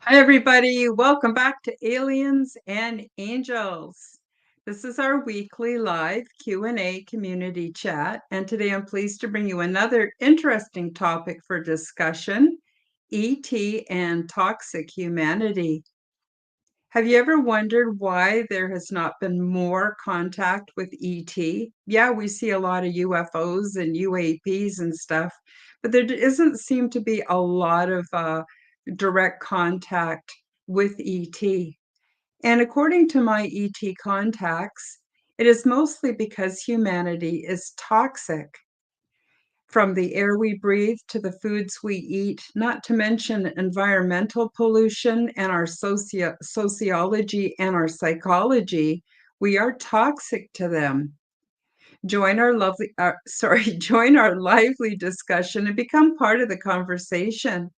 Hi, everybody. Welcome back to Aliens and Angels. This is our weekly live Q&A community chat, and today I'm pleased to bring you another interesting topic for discussion, ET and toxic humanity. Have you ever wondered why there has not been more contact with ET? Yeah, we see a lot of UFOs and UAPs and stuff, but there doesn't seem to be a lot of direct contact with ET. And according to my ET contacts, it is mostly because humanity is toxic. From the air we breathe to the foods we eat, not to mention environmental pollution and our sociology and our psychology, we are toxic to them. Join our join our lively discussion and become part of the conversation.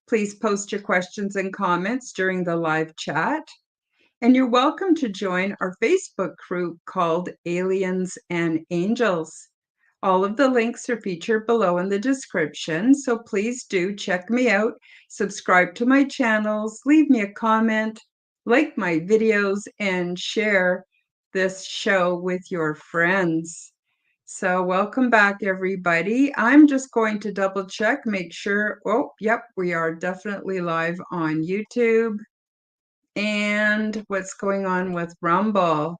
Please post your questions and comments during the live chat. And you're welcome to join our Facebook group called Aliens and Angels. All of the links are featured below in the description, so please do check me out, subscribe to my channels, leave me a comment, like my videos, and share this show with your friends. So welcome back, everybody. I'm just going to double check, make sure. Oh, yep, we are definitely live on YouTube. And what's going on with Rumble?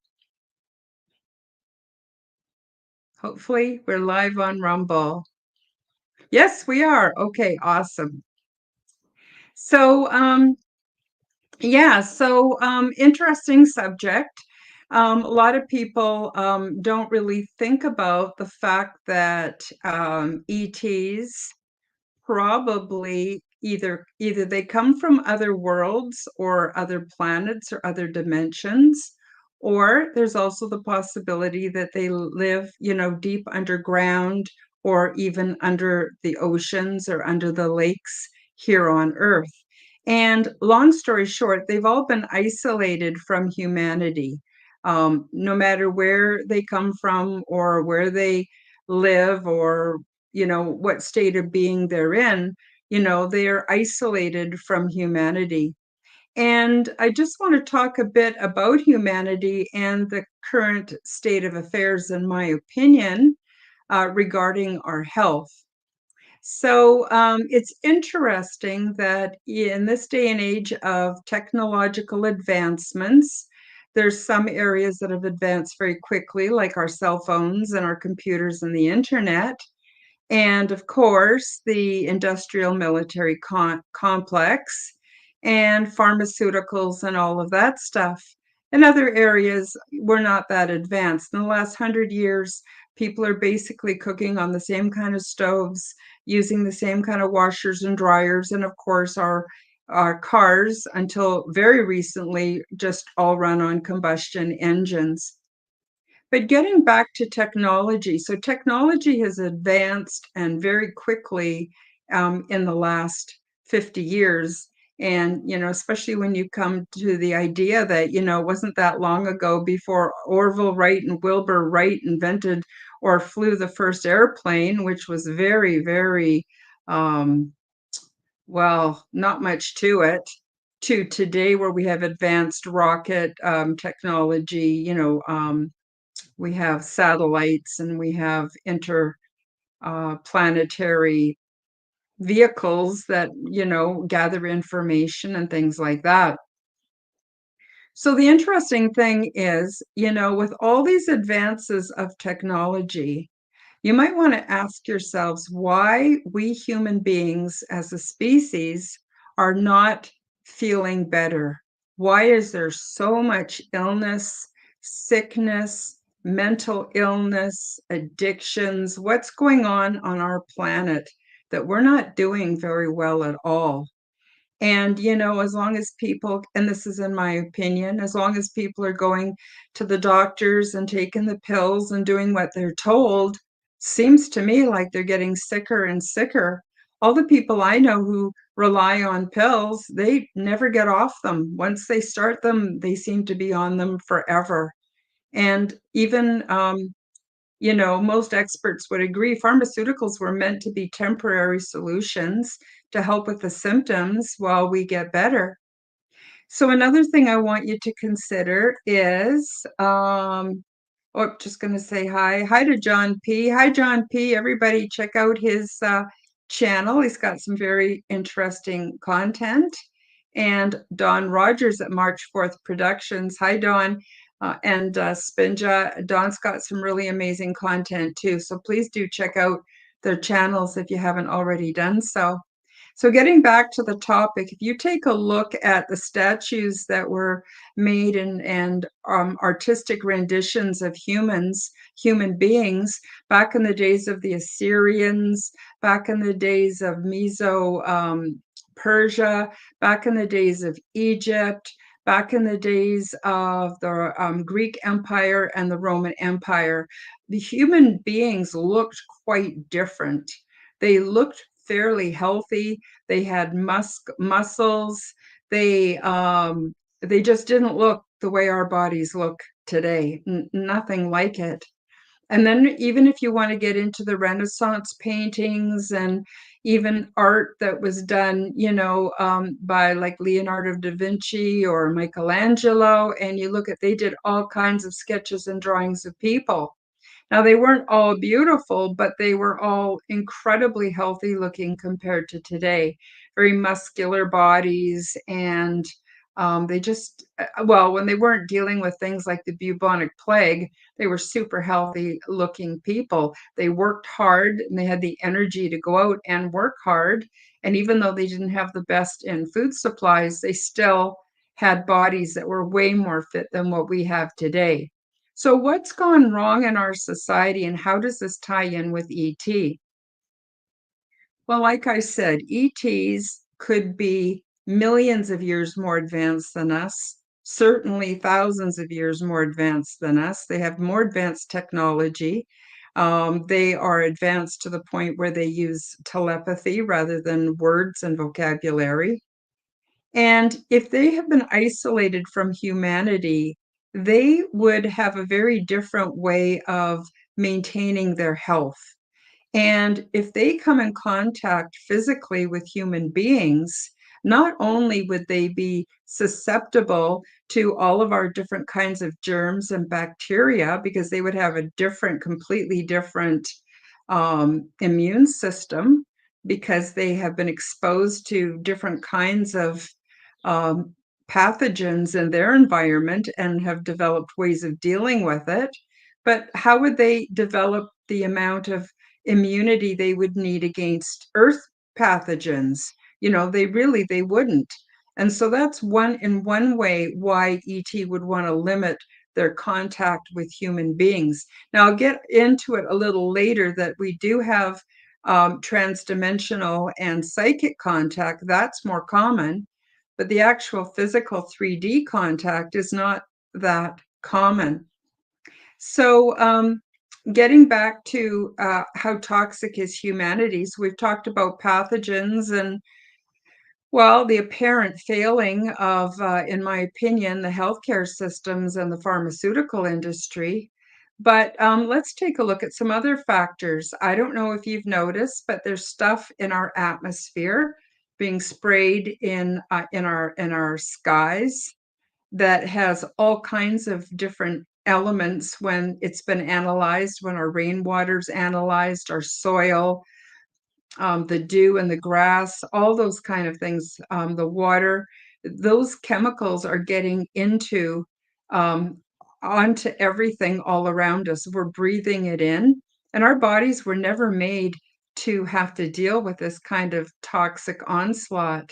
Hopefully we're live on Rumble. Yes, we are. Okay, awesome. So, interesting subject. A lot of people don't really think about the fact that ETs probably either they come from other worlds or other planets or other dimensions, or there's also the possibility that they live, deep underground or even under the oceans or under the lakes here on Earth. And long story short, they've all been isolated from humanity. No matter where they come from or where they live or what state of being they're in, they're isolated from humanity. And I just want to talk a bit about humanity and the current state of affairs, in my opinion, regarding our health. So it's interesting that in this day and age of technological advancements, there's some areas that have advanced very quickly, like our cell phones and our computers and the internet. And of course, the industrial military complex and pharmaceuticals and all of that stuff. In other areas, we're not that advanced. In the last 100 years, people are basically cooking on the same kind of stoves, using the same kind of washers and dryers, and of course, our cars, until very recently, just all run on combustion engines. But getting back to technology, so technology has advanced and very quickly in the last 50 years. And, especially when you come to the idea that, it wasn't that long ago before Orville Wright and Wilbur Wright invented or flew the first airplane, which was very, very, not much to it, to today where we have advanced rocket technology, we have satellites and we have interplanetary vehicles that, gather information and things like that. So the interesting thing is, with all these advances of technology, you might want to ask yourselves why we human beings as a species are not feeling better. Why is there so much illness, sickness, mental illness, addictions, what's going on our planet that we're not doing very well at all. And, as long as people, and this is in my opinion, as long as people are going to the doctors and taking the pills and doing what they're told, seems to me like they're getting sicker and sicker. All the people I know who rely on pills, they never get off them. Once they start them, they seem to be on them forever. And even, most experts would agree pharmaceuticals were meant to be temporary solutions to help with the symptoms while we get better. So another thing I want you to consider is, just going to say hi. Hi to John P. Hi, John P. Everybody check out his channel. He's got some very interesting content. And Don Rogers at March 4th Productions. Hi, Don. And Spinja. Don's got some really amazing content too. So please do check out their channels if you haven't already done so. So getting back to the topic, if you take a look at the statues that were made and artistic renditions of human beings, back in the days of the Assyrians, back in the days of Persia, back in the days of Egypt, back in the days of the Greek Empire and the Roman Empire, the human beings looked quite different. They looked fairly healthy. They had muscles. They just didn't look the way our bodies look today. Nothing like it. And then even if you want to get into the Renaissance paintings and even art that was done, by like Leonardo da Vinci or Michelangelo, and you look at, they did all kinds of sketches and drawings of people. Now, they weren't all beautiful, but they were all incredibly healthy looking compared to today. Very muscular bodies, and they just, well, when they weren't dealing with things like the bubonic plague, they were super healthy looking people. They worked hard and they had the energy to go out and work hard. And even though they didn't have the best in food supplies, they still had bodies that were way more fit than what we have today. So what's gone wrong in our society and how does this tie in with ET? Well, like I said, ETs could be millions of years more advanced than us, certainly thousands of years more advanced than us. They have more advanced technology. They are advanced to the point where they use telepathy rather than words and vocabulary. And if they have been isolated from humanity, they would have a very different way of maintaining their health. And if they come in contact physically with human beings, not only would they be susceptible to all of our different kinds of germs and bacteria, because they would have a different, completely different immune system, because they have been exposed to different kinds of um, pathogens in their environment and have developed ways of dealing with it. But how would they develop the amount of immunity they would need against earth pathogens? They wouldn't. And so that's one way why ET would want to limit their contact with human beings. Now I'll get into it a little later that we do have transdimensional and psychic contact. That's more common, but the actual physical 3D contact is not that common. So getting back to how toxic is humanity. So we've talked about pathogens and, well, the apparent failing of, in my opinion, the healthcare systems and the pharmaceutical industry. But let's take a look at some other factors. I don't know if you've noticed, but there's stuff in our atmosphere being sprayed in our skies that has all kinds of different elements when it's been analyzed, when our rainwater's analyzed, our soil, the dew and the grass, all those kind of things, the water, those chemicals are getting um, onto everything all around us. We're breathing it in, and our bodies were never made to have to deal with this kind of toxic onslaught.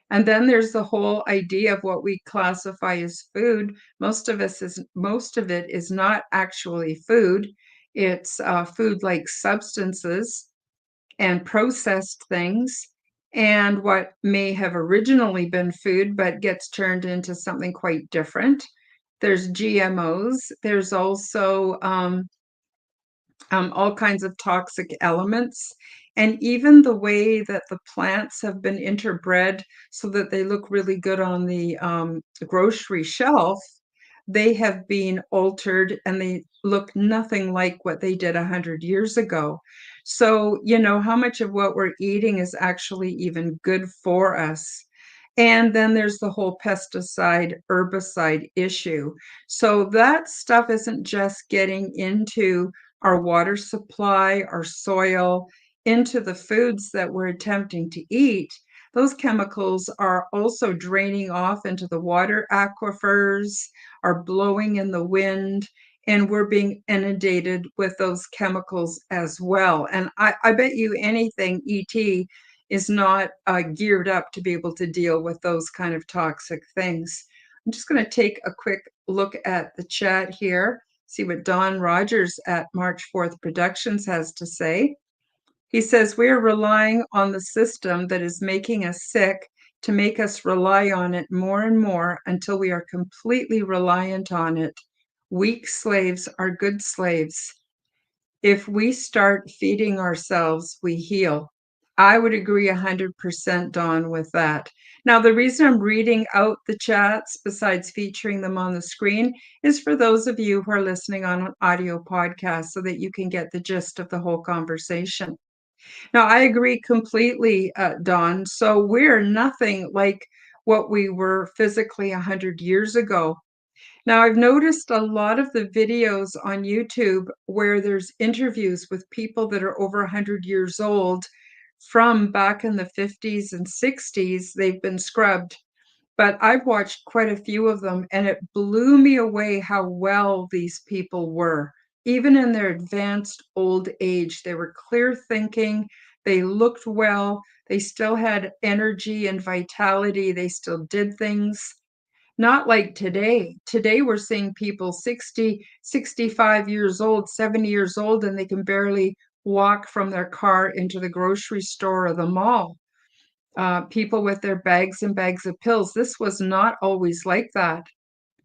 And then there's the whole idea of what we classify as food. Most of it is not actually food. It's food-like substances and processed things, and what may have originally been food but gets turned into something quite different. There's GMOs. There's also all kinds of toxic elements. And even the way that the plants have been interbred so that they look really good on the grocery shelf, they have been altered and they look nothing like what they did 100 years ago. So, how much of what we're eating is actually even good for us? And then there's the whole pesticide, herbicide issue. So that stuff isn't just getting into our water supply, our soil, into the foods that we're attempting to eat. Those chemicals are also draining off into the water aquifers, are blowing in the wind, and we're being inundated with those chemicals as well. And I bet you anything ET is not geared up to be able to deal with those kind of toxic things. I'm just going to take a quick look at the chat here, see what Don Rogers at March 4th Productions has to say. He says, we are relying on the system that is making us sick to make us rely on it more and more until we are completely reliant on it. Weak slaves are good slaves. If we start feeding ourselves, we heal. I would agree 100%, Dawn, with that. Now, the reason I'm reading out the chats, besides featuring them on the screen, is for those of you who are listening on an audio podcast so that you can get the gist of the whole conversation. Now, I agree completely, Dawn. So we're nothing like what we were physically 100 years ago. Now, I've noticed a lot of the videos on YouTube where there's interviews with people that are over 100 years old from back in the 50s and 60s. They've been scrubbed, but I've watched quite a few of them, and it blew me away how well these people were. Even in their advanced old age, they were clear thinking, they looked well, they still had energy and vitality, they still did things. Not like today. Today we're seeing people 60, 65 years old, 70 years old, and they can barely walk from their car into the grocery store or the mall. People with their bags and bags of pills. This was not always like that.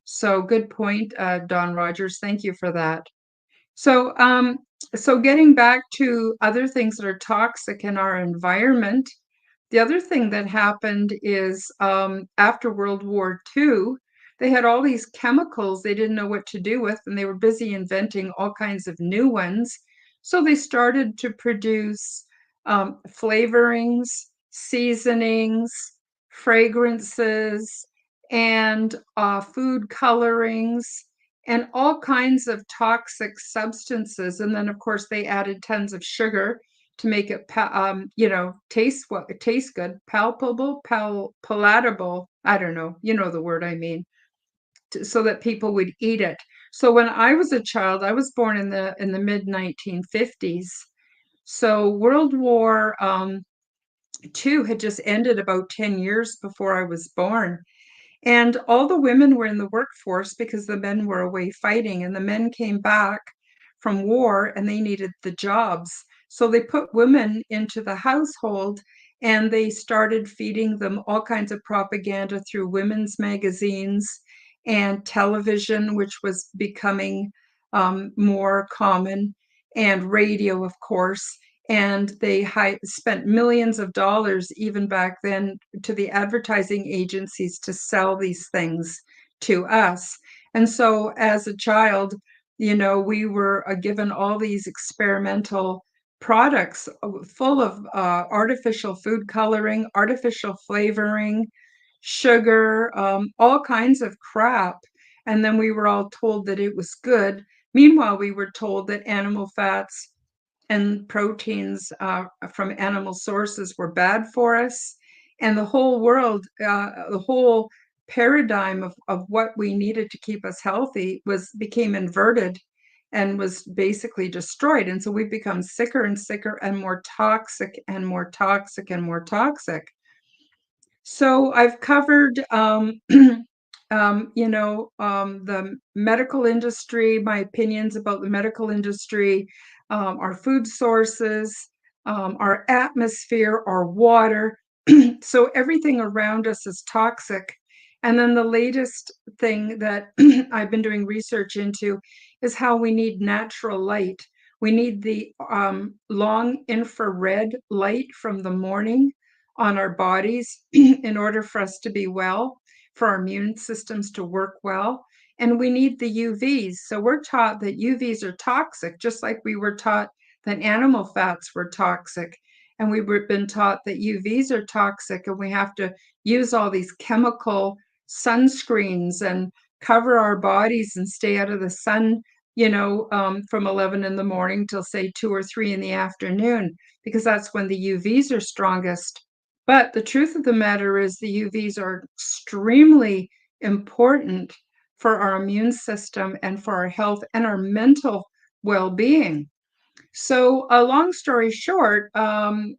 So good point, Don Rogers. Thank you for that. So, so getting back to other things that are toxic in our environment, the other thing that happened is after World War II, they had all these chemicals they didn't know what to do with, and they were busy inventing all kinds of new ones. So they started to produce flavorings, seasonings, fragrances, and food colorings, and all kinds of toxic substances. And then, of course, they added tons of sugar to make it, taste good, palpable, palatable. I don't know, you know the word I mean, so that people would eat it. So when I was a child, I was born in the mid 1950s. So World War II had just ended about 10 years before I was born. And all the women were in the workforce because the men were away fighting, and the men came back from war and they needed the jobs. So they put women into the household and they started feeding them all kinds of propaganda through women's magazines and television, which was becoming more common, and radio, of course. And they spent millions of dollars even back then to the advertising agencies to sell these things to us. And so as a child, we were given all these experimental products full of artificial food coloring, artificial flavoring, sugar, all kinds of crap. And then we were all told that it was good. Meanwhile, we were told that animal fats and proteins from animal sources were bad for us. And the whole world, the whole paradigm of what we needed to keep us healthy became inverted and was basically destroyed. And so we've become sicker and sicker and more toxic and more toxic and more toxic. So I've covered, the medical industry, my opinions about the medical industry, our food sources, our atmosphere, our water. So everything around us is toxic. And then the latest thing that I've been doing research into is how we need natural light. We need the long infrared light from the morning on our bodies in order for us to be well, for our immune systems to work well. And we need the UVs. So we're taught that UVs are toxic, just like we were taught that animal fats were toxic. And we've been taught that UVs are toxic, and we have to use all these chemical sunscreens and cover our bodies and stay out of the sun, from 11 in the morning till say 2 or 3 in the afternoon, because that's when the UVs are strongest. But the truth of the matter is the UVs are extremely important for our immune system and for our health and our mental well-being. So, a long story short,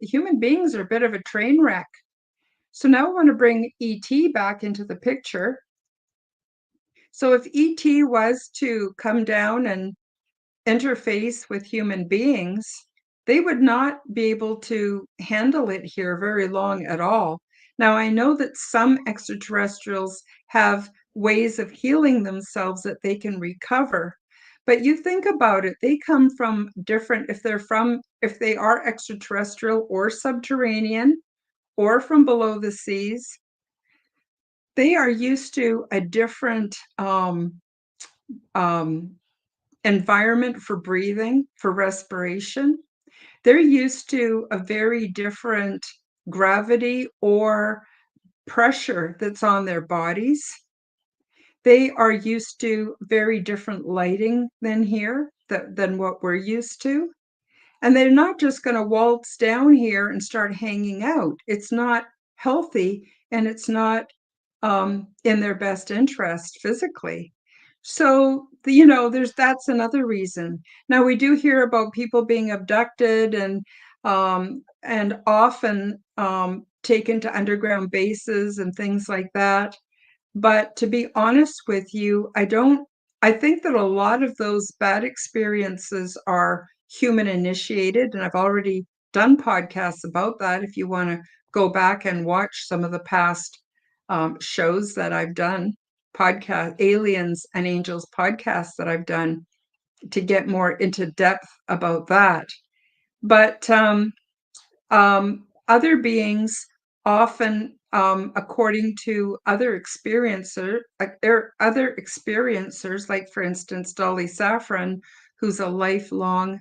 human beings are a bit of a train wreck. So now I want to bring ET back into the picture. So if ET was to come down and interface with human beings, they would not be able to handle it here very long at all. Now, I know that some extraterrestrials have ways of healing themselves that they can recover. But you think about it, they come from different, if they are extraterrestrial or subterranean or from below the seas, they are used to a different um, environment for breathing, for respiration. They're used to a very different gravity or pressure that's on their bodies. They are used to very different lighting than here, than what we're used to. And they're not just going to waltz down here and start hanging out. It's not healthy, and it's not in their best interest physically. So, that's another reason. Now, we do hear about people being abducted and often taken to underground bases and things like that. But to be honest with you, I think that a lot of those bad experiences are human initiated. And I've already done podcasts about that. If you want to go back and watch some of the past shows that I've done, podcast, Aliens and Angels podcasts that I've done to get more into depth about that. But other beings often, according to other experiencers, like for instance, Dolly Saffron, who's a lifelong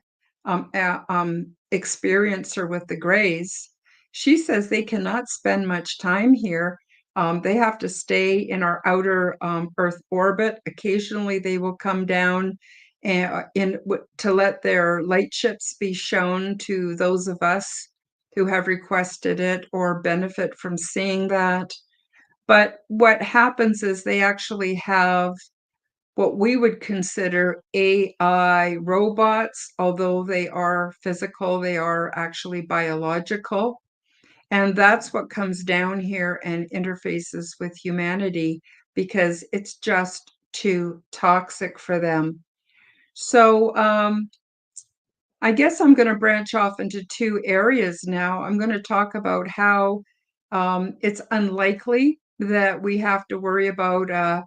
experiencer with the Greys, she says they cannot spend much time here. They have to stay in our outer Earth orbit. Occasionally, they will come down to let their light ships be shown to those of us who have requested it or benefit from seeing that. But what happens is they actually have what we would consider AI robots, although they are physical, they are actually biological. And that's what comes down here and interfaces with humanity because it's just too toxic for them. So, I guess I'm going to branch off into two areas now. I'm going to talk about how it's unlikely that we have to worry about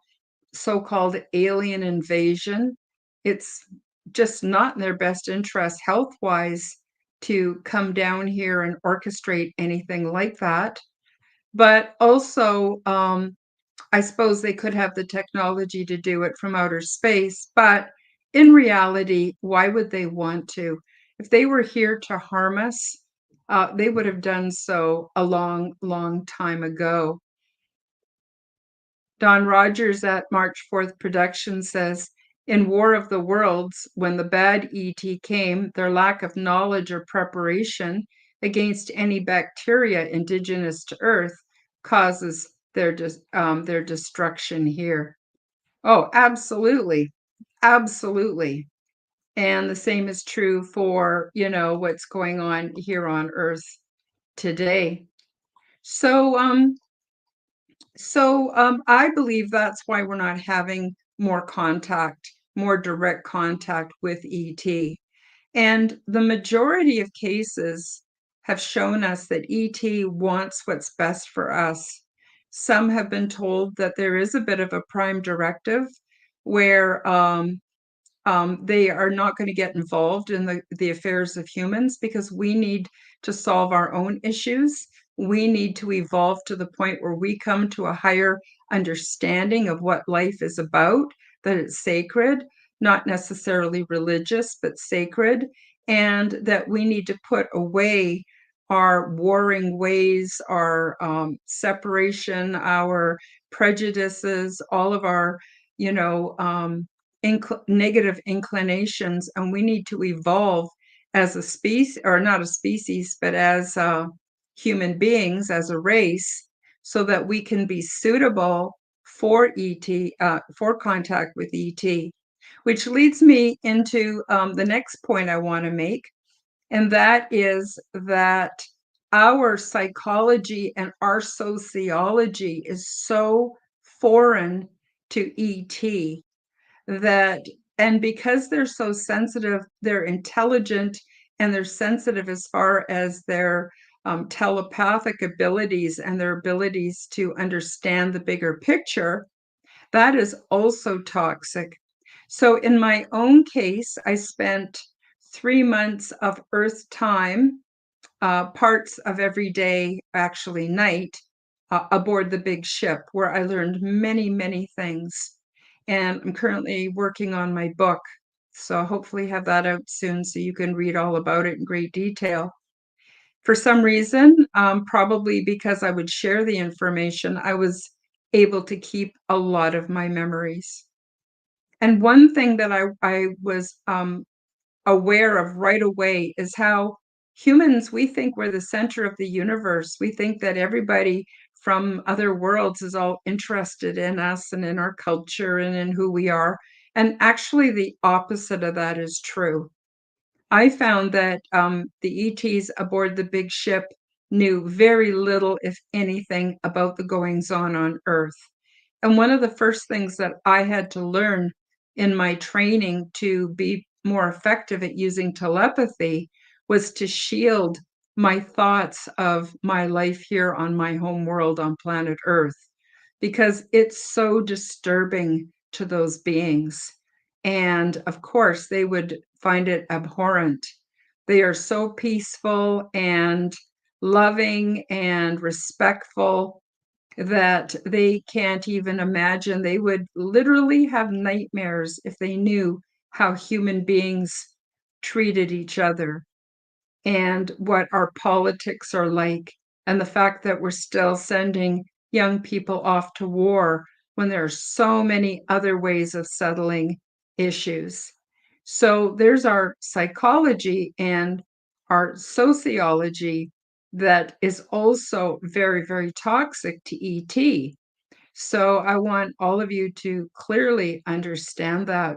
so-called alien invasion. It's just not in their best interest health-wise to come down here and orchestrate anything like that. But also, I suppose they could have the technology to do it from outer space, but in reality, why would they want to? If they were here to harm us, they would have done so a long, long time ago. Don Rogers at March 4th Production says, in War of the Worlds, when the bad ET came, their lack of knowledge or preparation against any bacteria indigenous to Earth causes their destruction here. Oh, absolutely. Absolutely. And the same is true for, what's going on here on Earth today. So, So I believe that's why we're not having more contact, more direct contact with ET. And the majority of cases have shown us that ET wants what's best for us. Some have been told that there is a bit of a prime directive where they are not going to get involved in the affairs of humans because we need to solve our own issues. We need to evolve to the point where we come to a higher understanding of what life is about, that it's sacred, not necessarily religious, but sacred, and that we need to put away our warring ways, our separation, our prejudices, all of our, you know, negative inclinations, and we need to evolve as a species, or not a species, but as human beings, as a race, so that we can be suitable for ET, for contact with ET. Which leads me into the next point I want to make, and that is that our psychology and our sociology is so foreign to ET that, and because they're so sensitive, they're intelligent and they're sensitive as far as their telepathic abilities and their abilities to understand the bigger picture, that is also toxic. So in my own case, I spent 3 months of Earth time, parts of every day, actually night, aboard the big ship, where I learned many, many things. And I'm currently working on my book, so hopefully have that out soon so you can read all about it in great detail. For some reason, probably because I would share the information, I was able to keep a lot of my memories. And one thing that I was aware of right away is how humans, we think we're the center of the universe. We think that everybody from other worlds is all interested in us and in our culture and in who we are. And actually, the opposite of that is true. I found that the ETs aboard the big ship knew very little, if anything, about the goings on Earth. And one of the first things that I had to learn in my training to be more effective at using telepathy was to shield my thoughts of my life here on my home world on planet Earth, because it's so disturbing to those beings. And of course, they would find it abhorrent. They are so peaceful and loving and respectful that they can't even imagine. They would literally have nightmares if they knew how human beings treated each other and what our politics are like, and the fact that we're still sending young people off to war when there are so many other ways of settling issues. So there's our psychology and our sociology that is also very, very toxic to ET. So I want all of you to clearly understand that.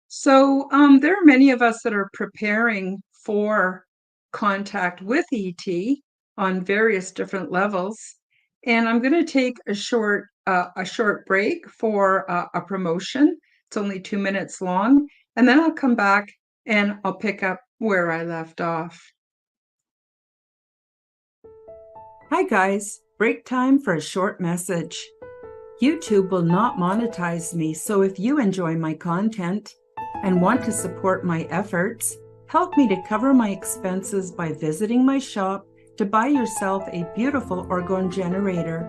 So there are many of us that are preparing for contact with ET on various different levels. And I'm going to take a short break for a promotion. It's only 2 minutes long, and then I'll come back and I'll pick up where I left off. Hi guys, break time for a short message. YouTube will not monetize me, so if you enjoy my content and want to support my efforts, help me to cover my expenses by visiting my shop to buy yourself a beautiful orgone generator.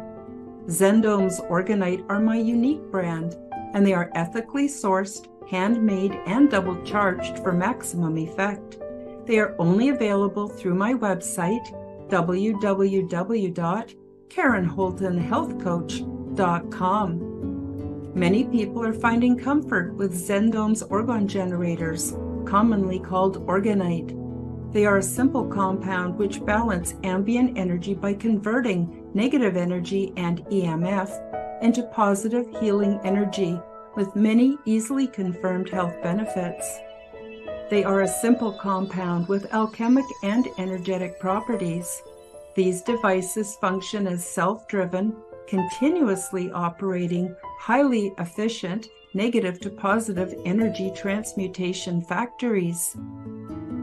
Zendome's Orgonite are my unique brand, and they are ethically sourced, handmade, and double charged for maximum effect. They are only available through my website, www.KarenHoltonHealthCoach.com. Many people are finding comfort with Zendome's orgone generators, commonly called Orgonite. They are a simple compound which balance ambient energy by converting negative energy and EMF into positive healing energy with many easily confirmed health benefits. They are a simple compound with alchemic and energetic properties. These devices function as self-driven, continuously operating, highly efficient, negative to positive energy transmutation factories.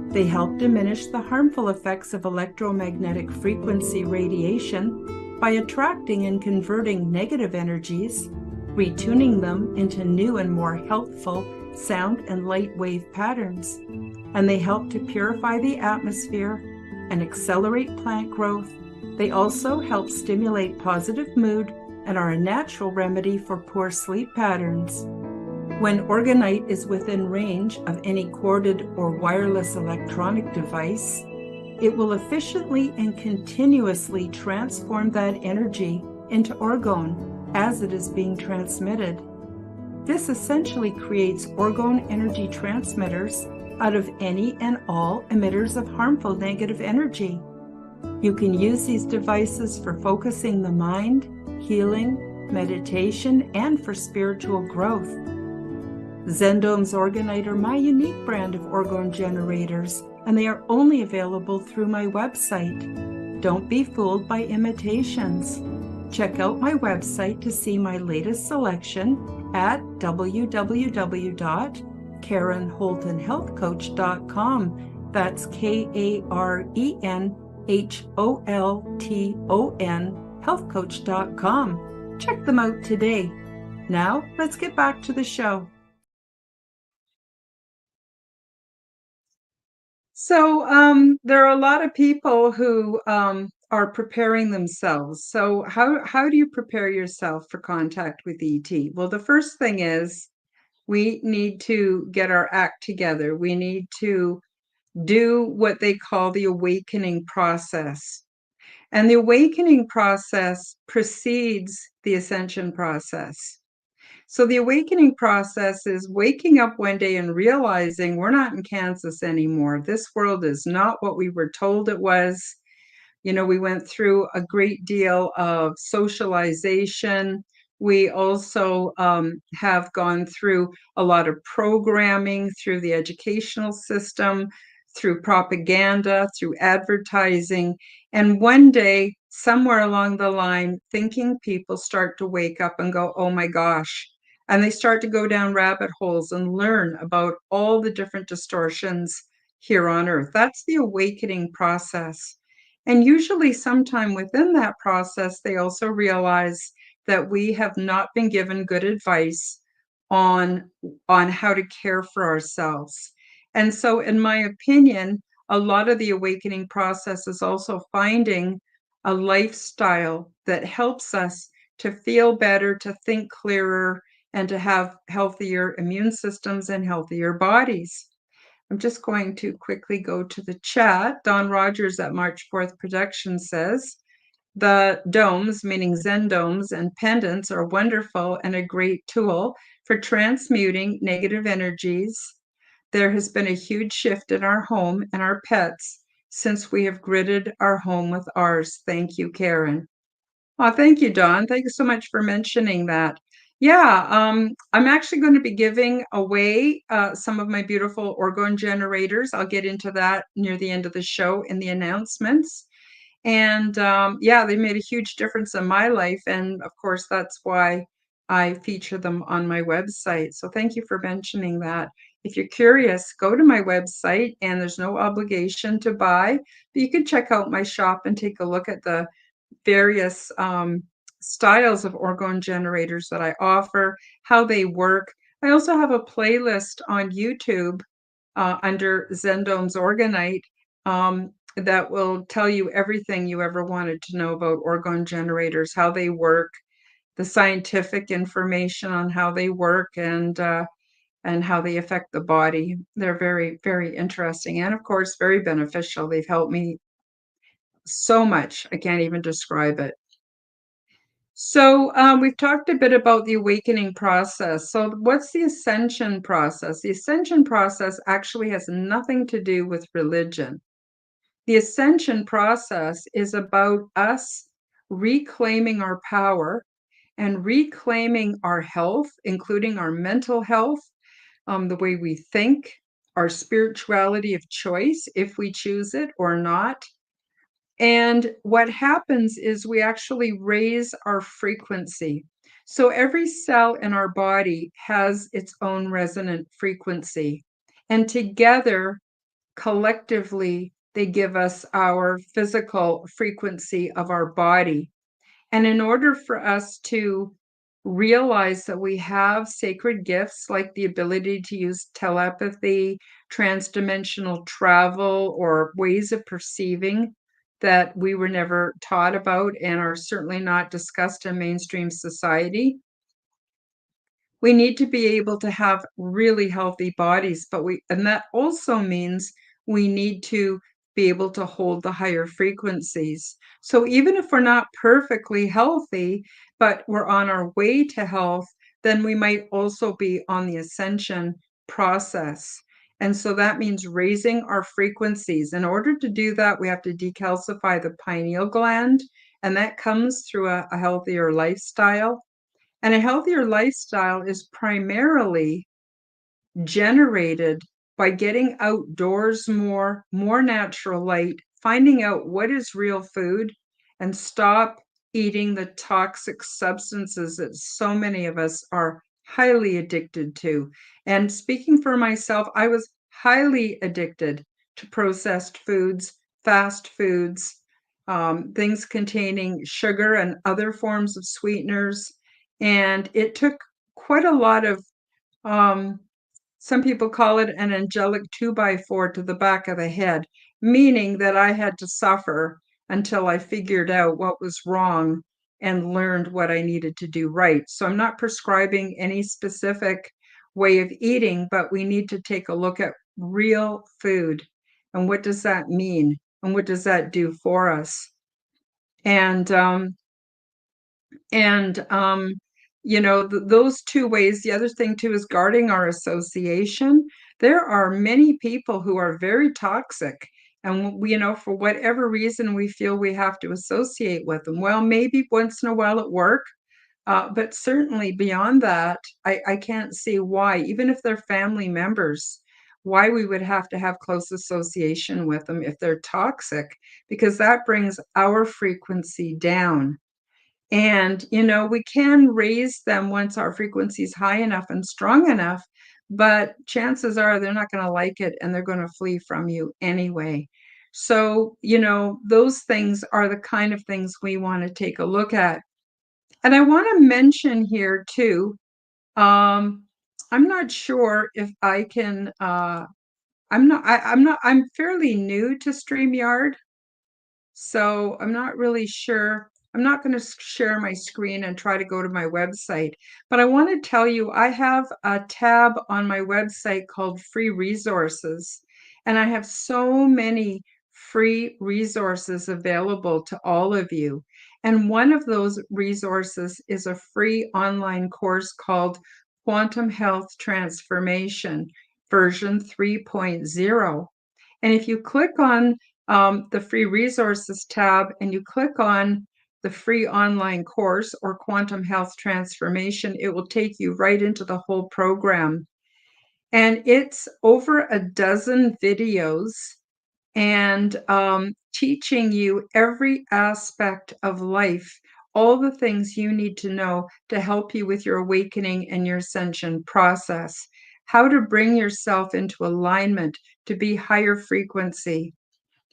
They help diminish the harmful effects of electromagnetic frequency radiation by attracting and converting negative energies, retuning them into new and more healthful sound and light wave patterns. And they help to purify the atmosphere and accelerate plant growth. They also help stimulate positive mood and are a natural remedy for poor sleep patterns. When orgonite is within range of any corded or wireless electronic device, it will efficiently and continuously transform that energy into orgone as it is being transmitted. This essentially creates orgone energy transmitters out of any and all emitters of harmful negative energy. You can use these devices for focusing the mind, healing, meditation, and for spiritual growth. Zendome's Orgonite are my unique brand of orgone generators, and they are only available through my website. Don't be fooled by imitations. Check out my website to see my latest selection at www.KarenHoltonHealthCoach.com. That's KarenHolton healthcoach.com. Check them out today. Now, let's get back to the show. So there are a lot of people who are preparing themselves. So how do you prepare yourself for contact with ET? Well, the first thing is we need to get our act together. We need to do what they call the awakening process. And the awakening process precedes the ascension process. So the awakening process is waking up one day and realizing we're not in Kansas anymore. This world is not what we were told it was. You know, we went through a great deal of socialization. We also have gone through a lot of programming through the educational system, through propaganda, through advertising. And one day, somewhere along the line, thinking people start to wake up and go, oh my gosh. And they start to go down rabbit holes and learn about all the different distortions here on Earth. That's the awakening process. And usually, sometime within that process, they also realize that we have not been given good advice on how to care for ourselves. And so, in my opinion, a lot of the awakening process is also finding a lifestyle that helps us to feel better, to think clearer, and to have healthier immune systems and healthier bodies. I'm just going to quickly go to the chat. Don Rogers at March 4th Production says, the domes, meaning Zen domes and pendants, are wonderful and a great tool for transmuting negative energies. There has been a huge shift in our home and our pets since we have gridded our home with ours. Thank you, Karen. Oh, thank you, Don. Thank you so much for mentioning that. Yeah, I'm actually going to be giving away some of my beautiful orgone generators. I'll get into that near the end of the show in the announcements. And yeah, they made a huge difference in my life. And of course, that's why I feature them on my website. So thank you for mentioning that. If you're curious, go to my website, and there's no obligation to buy, but you can check out my shop and take a look at the various styles of orgone generators that I offer, how they work. I also have a playlist on YouTube under Zendome's Orgonite that will tell you everything you ever wanted to know about orgone generators, how they work, the scientific information on how they work, and how they affect the body. They're very, very interesting, and of course, very beneficial. They've helped me so much. I can't even describe it. So we've talked a bit about the awakening process. So what's the ascension process? The ascension process actually has nothing to do with religion. The ascension process is about us reclaiming our power and reclaiming our health, including our mental health, the way we think, our spirituality of choice, if we choose it or not, And what happens is we actually raise our frequency. So every cell in our body has its own resonant frequency. And together, collectively, they give us our physical frequency of our body. And in order for us to realize that we have sacred gifts like the ability to use telepathy, transdimensional travel, or ways of perceiving that we were never taught about and are certainly not discussed in mainstream society, we need to be able to have really healthy bodies, and that also means we need to be able to hold the higher frequencies. So even if we're not perfectly healthy, but we're on our way to health, then we might also be on the ascension process. And so that means raising our frequencies. In order to do that, we have to decalcify the pineal gland, and that comes through a healthier lifestyle. And a healthier lifestyle is primarily generated by getting outdoors more natural light, finding out what is real food, and stop eating the toxic substances that so many of us are highly addicted to. And speaking for myself, I was highly addicted to processed foods, fast foods, things containing sugar and other forms of sweeteners. And it took quite a lot of um, some people call it an angelic 2x4 to the back of the head, meaning that I had to suffer until I figured out what was wrong and learned what I needed to do right. So I'm not prescribing any specific way of eating, but we need to take a look at real food and what does that mean and what does that do for us. And and, those two ways. The other thing too is guarding our association. There are many people who are very toxic, and for whatever reason, we feel we have to associate with them. Well, maybe once in a while at work, but certainly beyond that, I can't see why, even if they're family members, why we would have to have close association with them if they're toxic, because that brings our frequency down. And, we can raise them once our frequency is high enough and strong enough, but chances are they're not going to like it and they're going to flee from you anyway. So, those things are the kind of things we want to take a look at. And I want to mention here too, um, I'm not sure if I can, I'm fairly new to StreamYard. So I'm not really sure. I'm not going to share my screen and try to go to my website, but I want to tell you I have a tab on my website called Free Resources, and I have so many free resources available to all of you. And one of those resources is a free online course called Quantum Health Transformation version 3.0. And if you click on the free resources tab and you click on the free online course or quantum health transformation, it will take you right into the whole program. And it's over a dozen videos and teaching you every aspect of life, all the things you need to know to help you with your awakening and your ascension process, how to bring yourself into alignment to be higher frequency.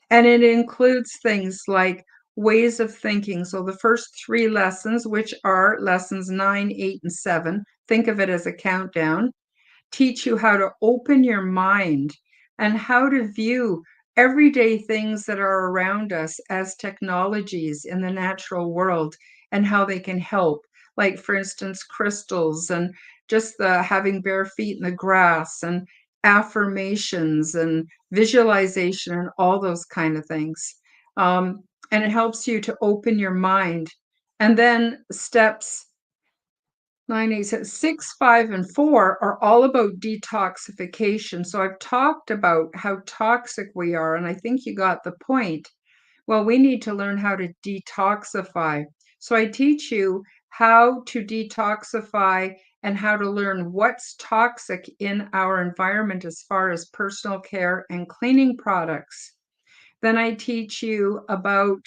And it includes things like ways of thinking. So the first three lessons, which are lessons 9, 8, and 7, think of it as a countdown, teach you how to open your mind and how to view everyday things that are around us as technologies in the natural world and how they can help. Like, for instance, crystals and just the having bare feet in the grass and affirmations and visualization and all those kind of things. And it helps you to open your mind. And then steps 9, 8, 6, 5, and 4 are all about detoxification. So I've talked about how toxic we are, and I think you got the point. Well, we need to learn how to detoxify. So I teach you how to detoxify and how to learn what's toxic in our environment as far as personal care and cleaning products. Then I teach you about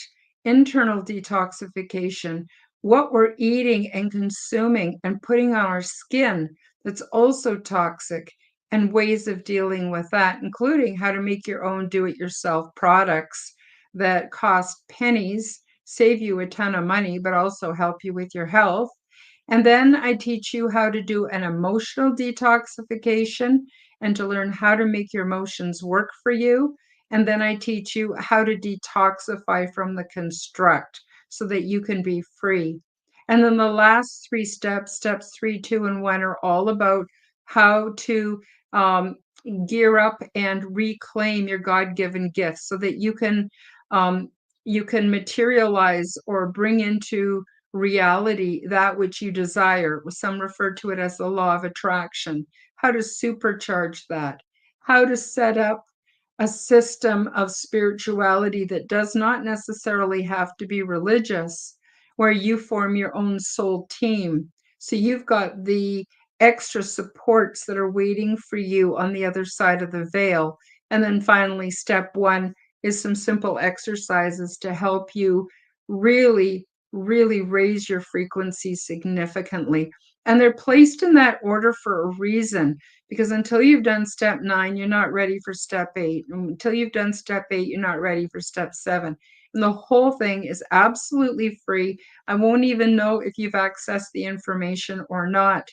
internal detoxification, what we're eating and consuming and putting on our skin that's also toxic, and ways of dealing with that, including how to make your own do-it-yourself products that cost pennies, save you a ton of money, but also help you with your health. And then I teach you how to do an emotional detoxification and to learn how to make your emotions work for you. And then I teach you how to detoxify from the construct so that you can be free. And then the last three steps, steps 3, 2, and 1, are all about how to um, gear up and reclaim your God-given gifts so that um, you can materialize or bring into reality that which you desire. Some refer to it as the law of attraction. How to supercharge that, how to set up a system of spirituality that does not necessarily have to be religious, where you form your own soul team. So you've got the extra supports that are waiting for you on the other side of the veil. And then finally, step 1 is some simple exercises to help you really, really raise your frequency significantly. And they're placed in that order for a reason, because until you've done step 9, you're not ready for step 8. Until you've done step 8, you're not ready for step 7. And the whole thing is absolutely free. I won't even know if you've accessed the information or not.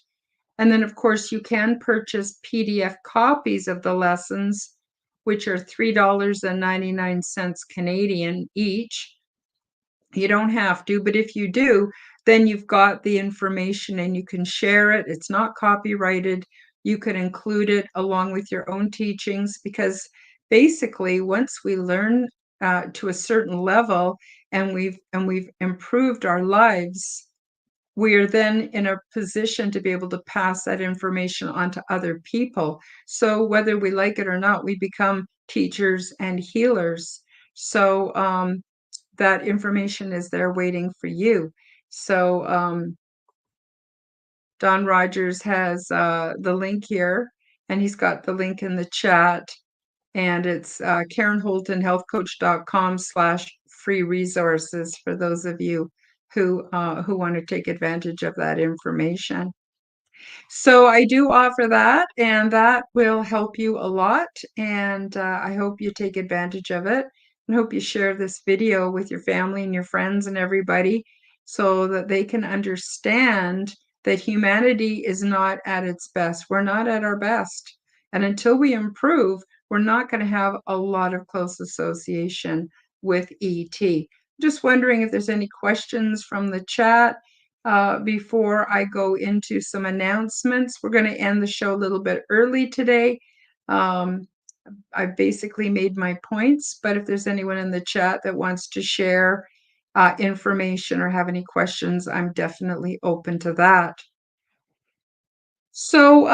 And then, of course, you can purchase PDF copies of the lessons, which are $3.99 Canadian each. You don't have to, but if you do, then you've got the information and you can share it. It's not copyrighted. You can include it along with your own teachings, because basically, once we learn to a certain level and we've improved our lives, we are then in a position to be able to pass that information on to other people. So whether we like it or not, we become teachers and healers. So that information is there waiting for you. So Don Rogers has the link here, and he's got the link in the chat, and it's Karen Holton, healthcoach.com/free resources for those of you who want to take advantage of that information. So I do offer that, and that will help you a lot. And I hope you take advantage of it, and hope you share this video with your family and your friends and everybody so that they can understand that humanity is not at its best. We're not at our best. And until we improve, we're not going to have a lot of close association with ET. Just wondering if there's any questions from the chat. Before I go into some announcements. We're going to end the show a little bit early today. I've basically made my points, but if there's anyone in the chat that wants to share information or have any questions, I'm definitely open to that. So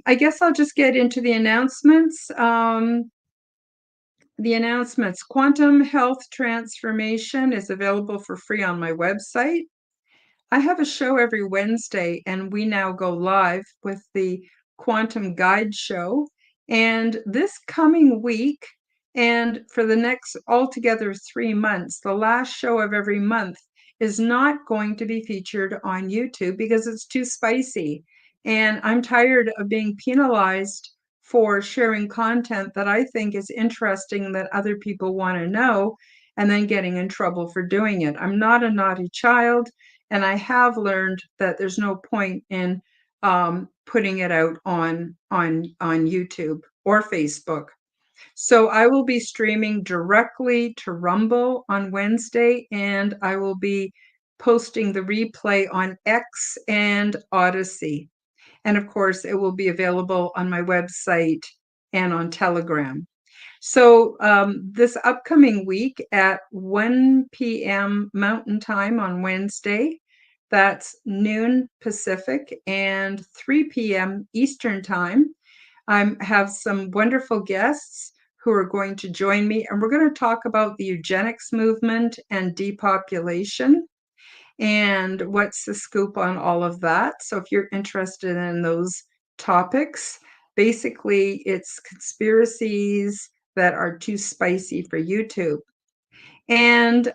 I guess I'll just get into the announcements. Quantum Health Transformation is available for free on my website. I have a show every Wednesday, and we now go live with the Quantum Guide Show. And this coming week, and for the next altogether 3 months, the last show of every month is not going to be featured on YouTube because it's too spicy. And I'm tired of being penalized for sharing content that I think is interesting that other people want to know, and then getting in trouble for doing it. I'm not a naughty child. And I have learned that there's no point in putting it out on YouTube or Facebook. So I will be streaming directly to Rumble on Wednesday, and I will be posting the replay on X and Odyssey. And of course, it will be available on my website and on Telegram. So this upcoming week at 1 p.m. Mountain Time on Wednesday, that's noon Pacific and 3 p.m. Eastern Time, I have some wonderful guests who are going to join me, and we're going to talk about the eugenics movement and depopulation and what's the scoop on all of that. So if you're interested in those topics, basically it's conspiracies, that are too spicy for YouTube. And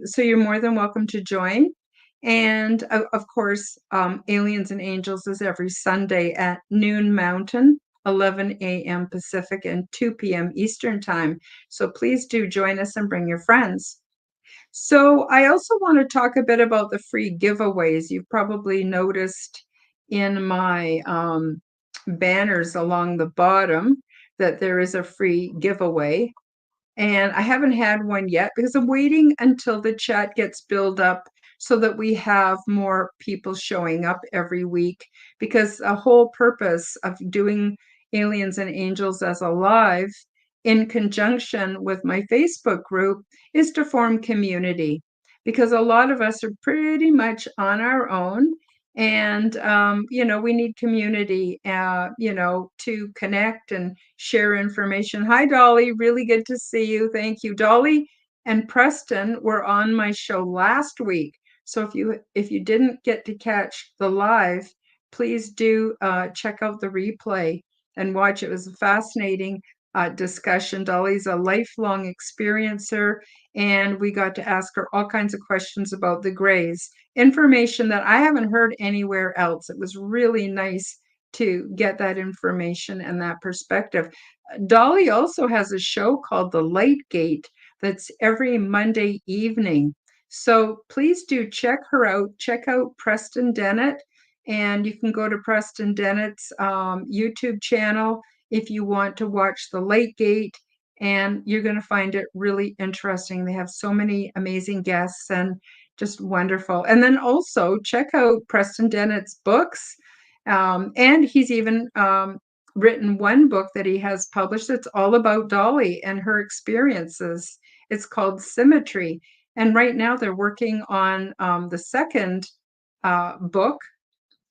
so you're more than welcome to join. And of course, Aliens and Angels is every Sunday at noon Mountain, 11 a.m. Pacific, and 2 p.m. Eastern Time. So please do join us and bring your friends. So I also want to talk a bit about the free giveaways. You've probably noticed in my banners along the bottom that there is a free giveaway. And I haven't had one yet because I'm waiting until the chat gets built up so that we have more people showing up every week. Because the whole purpose of doing Aliens and Angels as a live in conjunction with my Facebook group is to form community. Because a lot of us are pretty much on our own. And, we need community, to connect and share information. Hi, Dolly. Really good to see you. Thank you. Dolly and Preston were on my show last week. So if you didn't get to catch the live, please do check out the replay and watch. It was a fascinating discussion. Dolly's a lifelong experiencer, and we got to ask her all kinds of questions about the Greys, information that I haven't heard anywhere else. It was really nice to get that information and that perspective. Dolly also has a show called The Light Gate that's every Monday evening. So please do check her out. Check out Preston Dennett, and you can go to Preston Dennett's YouTube channel if you want to watch The Light Gate, and you're going to find it really interesting. They have so many amazing guests and just wonderful. And then also check out Preston Dennett's books. And he's even written one book that he has published that's all about Dolly and her experiences. It's called Symmetry. And right now they're working on the second book,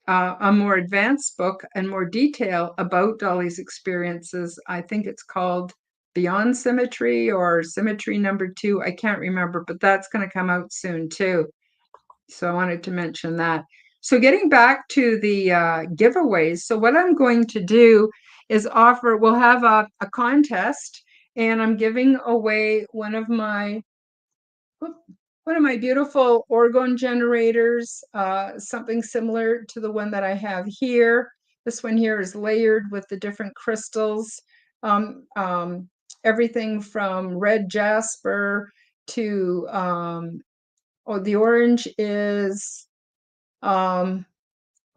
a more advanced book and more detail about Dolly's experiences. I think it's called Beyond Symmetry or Symmetry #2. I can't remember, but that's going to come out soon too. So I wanted to mention that. So getting back to the giveaways. So what I'm going to do is we'll have a contest, and I'm giving away one of my beautiful orgone generators, something similar to the one that I have here. This one here is layered with the different crystals, um, um, everything from red jasper to, the orange is, oh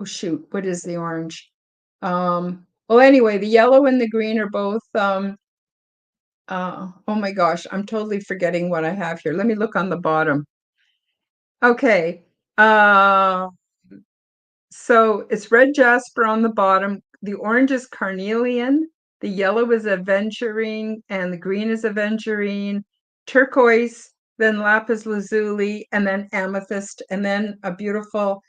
shoot, what is the orange? Well, anyway, the yellow and the green are both, oh my gosh, I'm totally forgetting what I have here. Let me look on the bottom. Okay. So it's red jasper on the bottom. The orange is carnelian. The yellow is aventurine, and the green is aventurine. Turquoise, then lapis lazuli, and then amethyst, and then a beautiful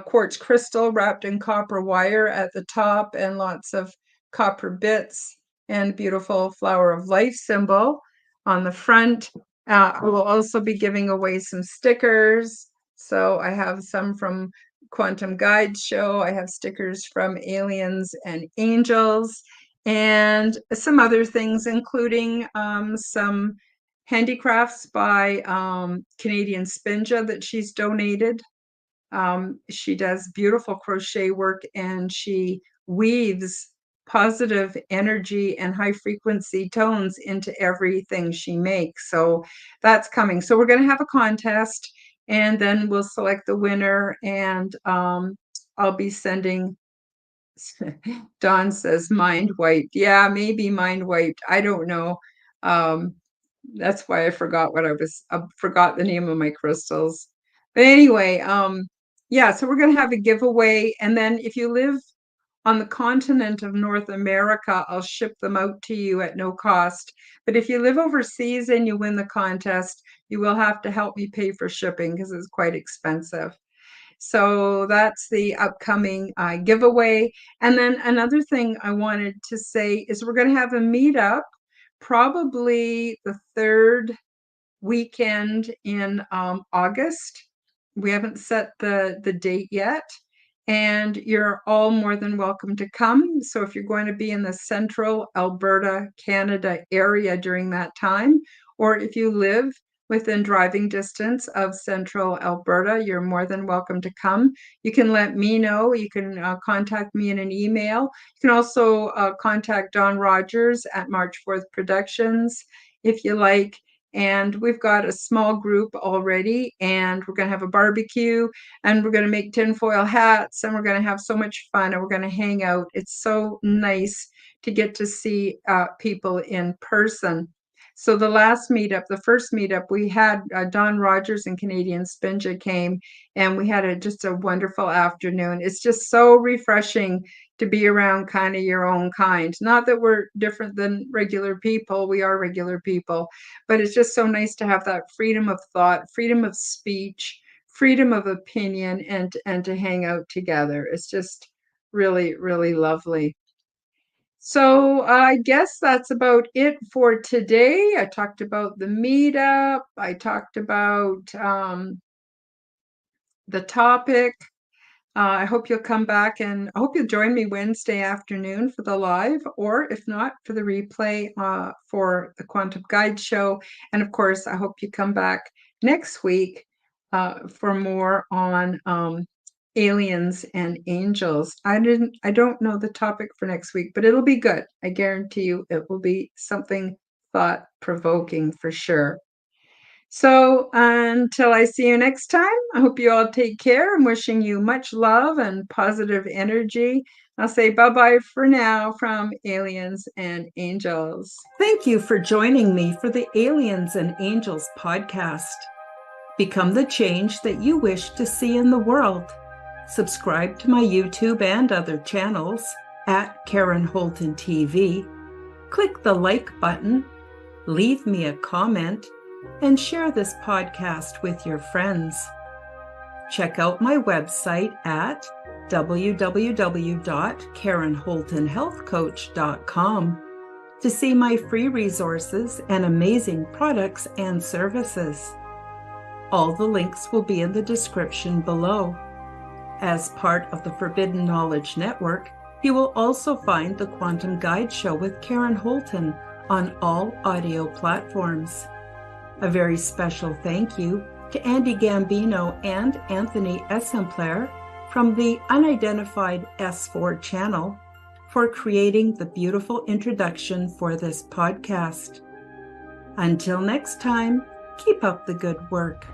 quartz crystal wrapped in copper wire at the top, and lots of copper bits, and beautiful flower of life symbol on the front. I will also be giving away some stickers. So I have some from Quantum Guide Show. I have stickers from Aliens and Angels, and some other things, including some handicrafts by Canadian Spinja that she's donated. She does beautiful crochet work, and she weaves positive energy and high frequency tones into everything she makes. So that's coming. So we're going to have a contest, and then we'll select the winner, and I'll be sending. Dawn says mind wiped. Yeah, maybe mind wiped. I don't know. Um, that's why I forgot forgot the name of my crystals. But anyway, yeah, so we're going to have a giveaway. And then if you live on the continent of North America, I'll ship them out to you at no cost. But if you live overseas and you win the contest, you will have to help me pay for shipping because it's quite expensive. So that's the upcoming giveaway. And then another thing I wanted to say is we're going to have a meetup probably the third weekend in August. We haven't set the date yet. and you're all more than welcome to come. So if you're going to be in the central Alberta, Canada area during that time, or if you live within driving distance of central Alberta, you're more than welcome to come. You can let me know. You can contact me in an email. You can also contact Don Rogers at March 4th Productions if you like. And we've got a small group already, and we're going to have a barbecue, and we're going to make tinfoil hats, and we're going to have so much fun, and we're going to hang out. It's so nice to get to see people in person. So the last meetup, the first meetup, we had Don Rogers and Canadian Spinja came, and we had just a wonderful afternoon. It's just so refreshing to be around kind of your own kind. Not that we're different than regular people, we are regular people, but it's just so nice to have that freedom of thought, freedom of speech, freedom of opinion, and to hang out together. It's just really, really lovely. So I guess that's about it for today. I talked about the meetup. I talked about the topic. I hope you'll come back, and I hope you'll join me Wednesday afternoon for the live, or if not, for the replay for the Quantum Guide Show. And of course, I hope you come back next week for more on aliens and angels. I don't know the topic for next week, but it'll be good. I guarantee you it will be something thought-provoking for sure. So until I see you next time, I hope you all take care. I'm wishing you much love and positive energy. I'll say bye-bye for now from Aliens and Angels. Thank you for joining me for the Aliens and Angels podcast. Become the change that you wish to see in the world. Subscribe to my YouTube and other channels at Karen Holton TV. Click the like button, leave me a comment, and share this podcast with your friends. Check out my website at www.karenholtonhealthcoach.com to see my free resources and amazing products and services. All the links will be in the description below. As part of the Forbidden Knowledge Network, you will also find the Quantum Guide Show with Karen Holton on all audio platforms. A very special thank you to Andy Gambino and Anthony Essempler from the Unidentified S4 channel for creating the beautiful introduction for this podcast. Until next time, keep up the good work.